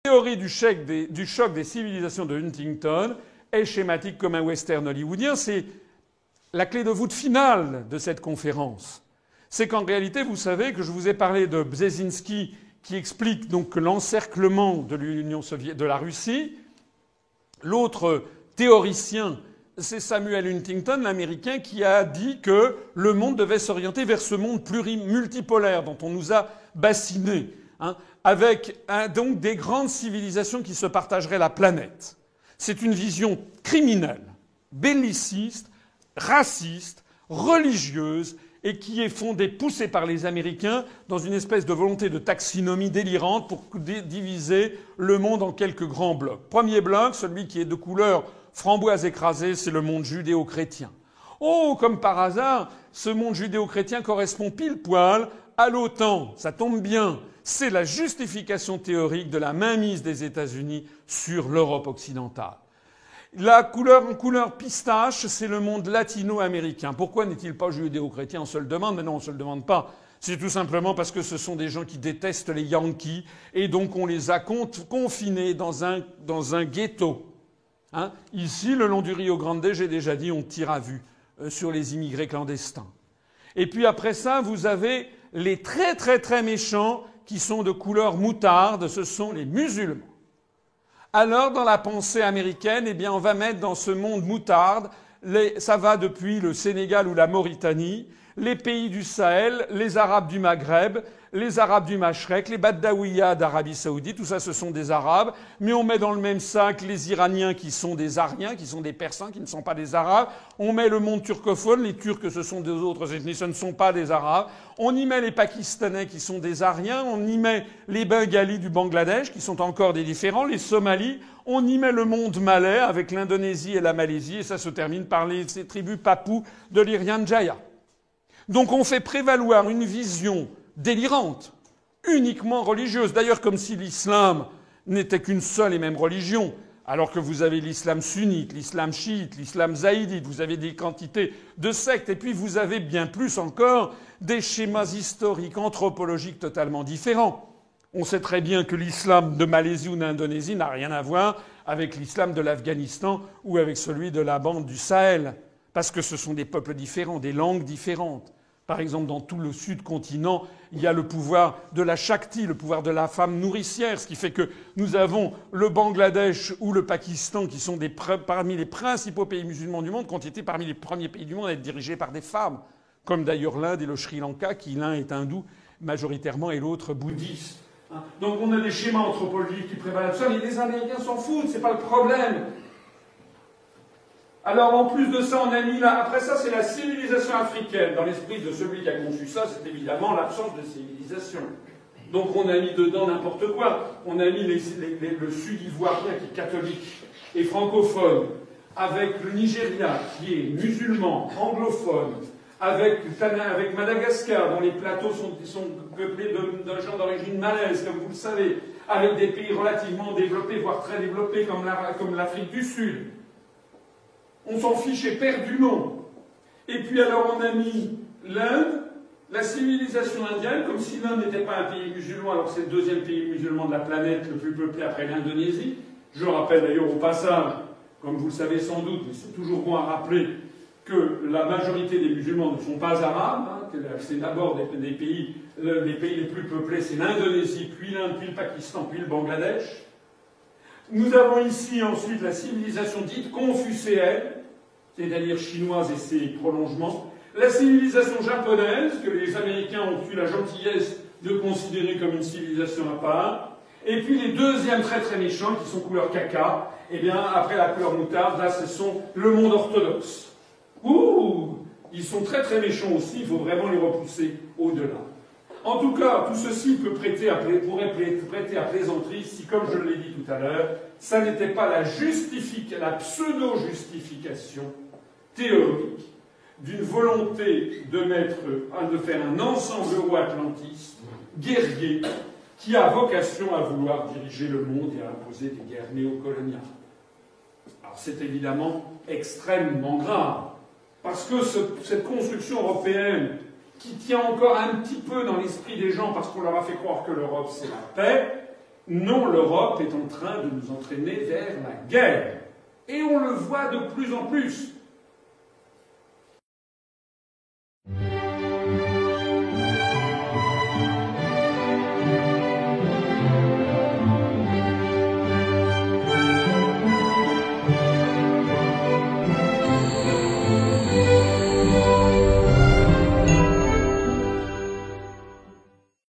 La théorie du choc des civilisations de Huntington est schématique comme un western hollywoodien. C'est la clé de voûte finale de cette conférence. C'est qu'en réalité, vous savez que je vous ai parlé de Brzezinski qui explique donc que l'encerclement de de la Russie. L'autre théoricien, c'est Samuel Huntington, l'Américain, qui a dit que le monde devait s'orienter vers ce monde multipolaire dont on nous a bassinés, avec donc des grandes civilisations qui se partageraient la planète. C'est une vision criminelle, belliciste, raciste, religieuse, et qui est fondée, poussée par les Américains dans une espèce de volonté de taxinomie délirante pour diviser le monde en quelques grands blocs. Premier bloc, celui qui est de couleur framboise écrasée, c'est le monde judéo-chrétien. Oh, comme par hasard, ce monde judéo-chrétien correspond pile poil à l'OTAN. Ça tombe bien. C'est la justification théorique de la mainmise des États-Unis sur l'Europe occidentale. La couleur en couleur pistache, c'est le monde latino-américain. Pourquoi n'est-il pas judéo-chrétien? On se le demande, mais non, on se le demande pas. C'est tout simplement parce que ce sont des gens qui détestent les Yankees, et donc on les a confinés dans un ghetto. Ici, le long du Rio Grande, j'ai déjà dit, on tire à vue sur les immigrés clandestins. Et puis après ça, vous avez les très très très méchants qui sont de couleur moutarde, ce sont les musulmans. Alors, dans la pensée américaine, eh bien, on va mettre dans ce monde moutarde, ça va depuis le Sénégal ou la Mauritanie, les pays du Sahel, les Arabes du Maghreb, les Arabes du Mashrek, les Badaouïas d'Arabie Saoudite, tout ça ce sont des Arabes, mais on met dans le même sac les Iraniens qui sont des Ariens, qui sont des Persans, qui ne sont pas des Arabes, on met le monde turcophone, les Turcs ce sont des autres ethnies, ce ne sont pas des Arabes, on y met les Pakistanais qui sont des Ariens, on y met les Bengalis du Bangladesh qui sont encore des différents, les Somalis, on y met le monde malais avec l'Indonésie et la Malaisie, et ça se termine par ces tribus papous de l'Irian Jaya. Donc on fait prévaloir une vision délirante, uniquement religieuse. D'ailleurs, comme si l'islam n'était qu'une seule et même religion, alors que vous avez l'islam sunnite, l'islam chiite, l'islam zaïdite, vous avez des quantités de sectes, et puis vous avez bien plus encore des schémas historiques, anthropologiques totalement différents. On sait très bien que l'islam de Malaisie ou d'Indonésie n'a rien à voir avec l'islam de l'Afghanistan ou avec celui de la bande du Sahel. Parce que ce sont des peuples différents, des langues différentes. Par exemple, dans tout le sud-continent, il y a le pouvoir de la Shakti, le pouvoir de la femme nourricière, ce qui fait que nous avons le Bangladesh ou le Pakistan, qui sont parmi les principaux pays musulmans du monde, qui ont été parmi les premiers pays du monde à être dirigés par des femmes. Comme d'ailleurs l'Inde et le Sri Lanka, qui l'un est hindou majoritairement et l'autre bouddhiste. Donc on a des schémas anthropologiques qui prévalent là-dessus, mais les Américains s'en foutent, c'est pas le problème. Alors, en plus de ça, on a mis là... Après ça, c'est la civilisation africaine. Dans l'esprit de celui qui a conçu ça, c'est évidemment l'absence de civilisation. Donc, on a mis dedans n'importe quoi. On a mis le sud ivoirien, qui est catholique et francophone, avec le Nigeria, qui est musulman, anglophone, avec Madagascar, dont les plateaux sont peuplés de gens d'origine malaise, comme vous le savez, avec des pays relativement développés, voire très développés, comme l'Afrique du Sud. On s'en fiche éperdument. Et puis alors on a mis l'Inde, la civilisation indienne, comme si l'Inde n'était pas un pays musulman, alors c'est le deuxième pays musulman de la planète, le plus peuplé après l'Indonésie. Je rappelle d'ailleurs au passage, comme vous le savez sans doute, mais c'est toujours bon à rappeler, que la majorité des musulmans ne sont pas arabes, que c'est d'abord les pays les plus peuplés, c'est l'Indonésie, puis l'Inde, puis le Pakistan, puis le Bangladesh. Nous avons ici ensuite la civilisation dite confucéenne, c'est-à-dire chinoise et ses prolongements, la civilisation japonaise, que les Américains ont eu la gentillesse de considérer comme une civilisation à part, et puis les deuxièmes très très méchants, qui sont couleur caca, et bien après la couleur moutarde, là ce sont le monde orthodoxe. Ouh, ils sont très très méchants aussi, il faut vraiment les repousser au-delà. En tout cas, tout ceci pourrait prêter à plaisanterie si, comme je l'ai dit tout à l'heure, ça n'était pas la pseudo-justification théorique d'une volonté de faire un ensemble euro-atlantiste, guerrier, qui a vocation à vouloir diriger le monde et à imposer des guerres néocoloniales. Alors c'est évidemment extrêmement grave, parce que cette construction européenne qui tient encore un petit peu dans l'esprit des gens parce qu'on leur a fait croire que l'Europe c'est la paix. Non, l'Europe est en train de nous entraîner vers la guerre. Et on le voit de plus en plus.